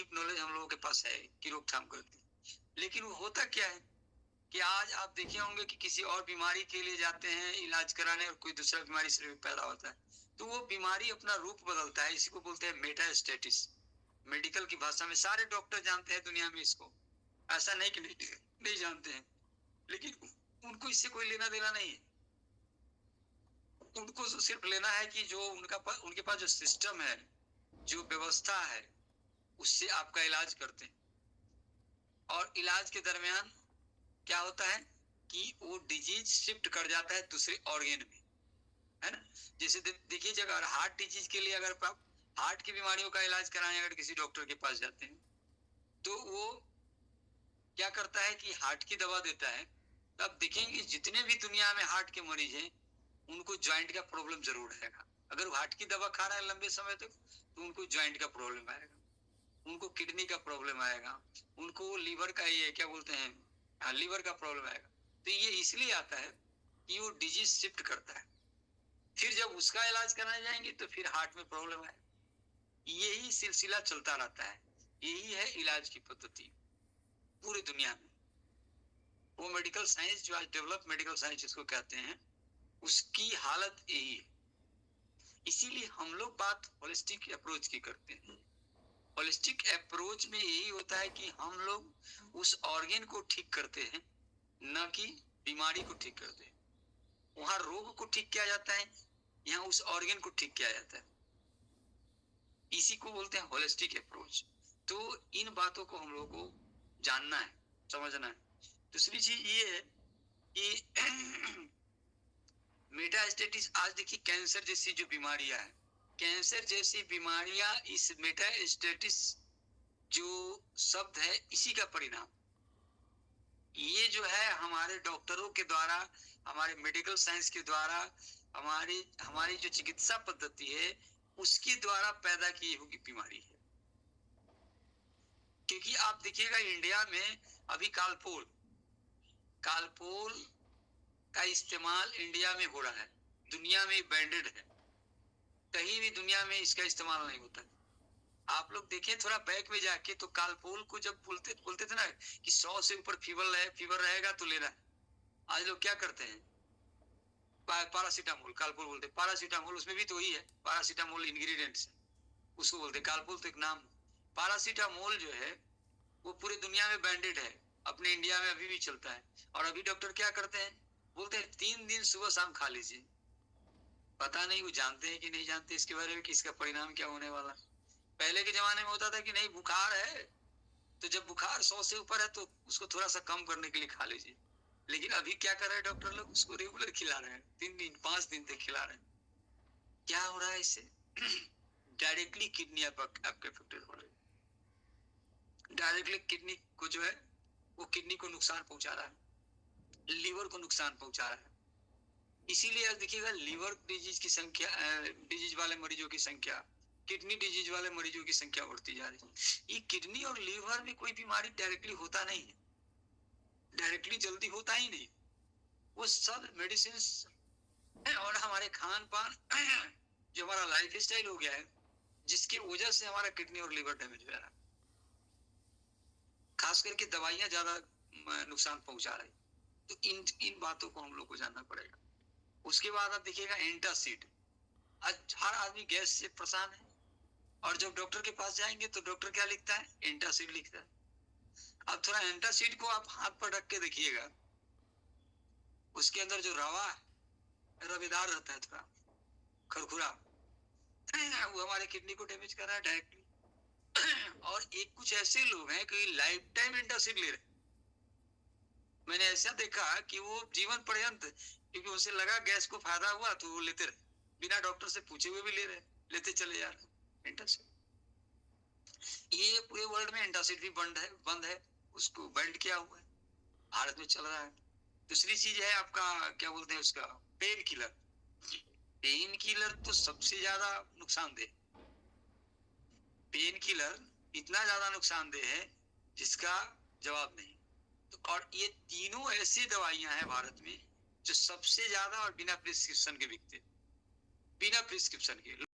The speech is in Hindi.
डीप नॉलेज हम लोगों के पास है कि रोकथाम करती है। लेकिन वो होता क्या है कि आज आप देखे होंगे कि किसी और बीमारी के लिए जाते हैं इलाज कराने और कोई दूसरा बीमारी से पैदा होता है, तो वो बीमारी अपना रूप बदलता है। इसी को बोलते हैं मेटास्टेटिस। मेडिकल की भाषा में सारे डॉक्टर जानते हैं दुनिया में इसको, ऐसा नहीं कि नहीं जानते हैं, लेकिन उनको इससे कोई लेना देना नहीं है। उनको सिर्फ लेना है कि जो उनके पास जो सिस्टम है, जो व्यवस्था है, उससे आपका इलाज करते हैं। और इलाज के दरमियान क्या होता है कि वो डिजीज शिफ्ट कर जाता है दूसरे ऑर्गेन में, है ना। जैसे देखिए, अगर हार्ट डिजीज के लिए अगर आप हार्ट की बीमारियों का इलाज कराने अगर किसी डॉक्टर के पास जाते हैं, तो वो क्या करता है कि हार्ट की दवा देता है। तो आप देखेंगे जितने भी दुनिया में हार्ट के मरीज हैं, उनको ज्वाइंट का प्रॉब्लम जरूर रहेगा। अगर वो हार्ट की दवा खा रहा है लंबे समय तक, तो उनको ज्वाइंट का प्रॉब्लम आएगा, उनको किडनी का प्रॉब्लम आएगा, उनको लीवर का, ये क्या बोलते हैं, लीवर का प्रॉब्लम आएगा। तो ये इसलिए आता है कि वो डिजीज शिफ्ट करता है। फिर जब उसका इलाज कराने जाएंगे तो फिर हार्ट में प्रॉब्लम आएगा। यही सिलसिला चलता रहता है। यही है इलाज की पद्धति पूरी दुनिया में। वो मेडिकल साइंस जो आज डेवलप मेडिकल साइंस जिसको कहते हैं, उसकी हालत यही है। इसीलिए हम लोग बात होलिस्टिक अप्रोच की करते हैं। होलिस्टिक अप्रोच में यही होता है कि हम लोग उस ऑर्गन को ठीक करते हैं, न कि बीमारी को ठीक करते हैं। वहां रोग को ठीक किया जाता है, यहाँ उस ऑर्गन को ठीक किया जाता है। इसी को बोलते हैं होलिस्टिक अप्रोच। तो इन बातों को हम लोगों को जानना है, समझना है। दूसरी चीज ये है कि मेटास्टेटिस, आज देखिए कैंसर जैसी जो बीमारियां हैं, कैंसर जैसी बीमारियां इस मेटास्टेटिस जो शब्द है, इसी का परिणाम। ये जो है हमारे डॉक्टरों के द्वारा, हमारे मेडिकल साइंस के द्वारा, हमारी जो चिकित्सा पद्धति है, उसके द्वारा पैदा की हुई बीमारी है। क्योंकि आप देखिएगा इंडिया में अभी कालपोल का इस्तेमाल इंडिया में हो रहा है, दुनिया में बैंडेड है। कहीं भी दुनिया में इसका इस्तेमाल नहीं होता है। आप लोग देखें थोड़ा बैक में जाके, तो कालपोल को जब बोलते थे ना कि 100 से ऊपर फीवर रहेगा तो लेना है। आज लोग क्या करते हैं, पैरासीटामोल, कालपोल बोलते, पैरासीटामोल, उसमें भी तो वही है, पैरासीटामोल इंग्रेडिएंट्स है, उसको बोलते कालपोल। तो एक नाम, पैरासीटामोल जो है वो पूरे दुनिया में बैंडेड है, अपने इंडिया में अभी भी चलता है। और अभी डॉक्टर क्या करते हैं, बोलते हैं 3 दिन सुबह शाम खा लीजिए। पता नहीं वो जानते हैं कि नहीं जानते इसके बारे में कि इसका परिणाम क्या होने वाला। पहले के जमाने में होता था कि नहीं बुखार है, तो जब बुखार 100 से ऊपर है तो उसको थोड़ा सा कम करने के लिए खा लीजिए। लेकिन अभी क्या कर रहे हैं डॉक्टर लोग, उसको रेगुलर खिला रहे हैं, 3 दिन 5 दिन तक खिला रहे हैं। क्या हो रहा है इससे? डायरेक्टली किडनी आपके अफेक्टेड हो रही है। डायरेक्टली किडनी को जो है, वो किडनी को नुकसान पहुंचा रहा है, लीवर को नुकसान पहुंचा रहा है। इसीलिए आज देखिएगा लीवर डिजीज की संख्या, डिजीज वाले मरीजों की संख्या, किडनी डिजीज वाले मरीजों की संख्या बढ़ती जा रही है। ये किडनी और लीवर में कोई बीमारी डायरेक्टली होता नहीं है, डायरेक्टली जल्दी होता ही नहीं। वो सब मेडिसिन और हमारे खान पान जो हमारा लाइफ स्टाइल हो गया है, जिसकी वजह से हमारा किडनी और लीवर डैमेज हो रहा है। खास करके दवाइयां ज्यादा नुकसान पहुंचा रही। तो इन बातों को हम लोग को जानना पड़ेगा। उसके बाद आप देखिएगा एंटासिड। आज हर आदमी गैस से परेशान है, और जब डॉक्टर के पास जाएंगे तो डॉक्टर क्या लिखता है, एंटासिड लिखता है। अब थोड़ा एंटासिड को आप हाथ पर रख के देखिएगा, उसके अंदर जो रवा है, रवेदार रहता है, थोड़ा खरखुरा, वो हमारे किडनी को डैमेज कर रहा है डायरेक्टली। और एक कुछ ऐसे लोग हैं कि लाइफ टाइम एंटासिड ले रहे। मैंने ऐसा देखा कि वो जीवन पर्यंत, क्योंकि उनसे लगा गैस को फायदा हुआ तो वो लेते रहे, बिना डॉक्टर से पूछे हुए भी लेते चले जा रहे एंटासिड। ये पूरे वर्ल्ड में एंटासिड भी बंद है, उसको बैंड किया हुआ है, भारत में चल रहा है। दूसरी चीज है आपका, क्या बोलते हैं उसका, पेन किलर। पेन किलर तो सबसे ज्यादा नुकसानदेह। पेन किलर इतना ज्यादा नुकसानदेह है जिसका जवाब नहीं। तो और ये तीनों ऐसी दवाइयां हैं भारत में जो सबसे ज्यादा और बिना प्रिस्क्रिप्शन के बिकते, बिना प्रिस्क्रिप्शन के।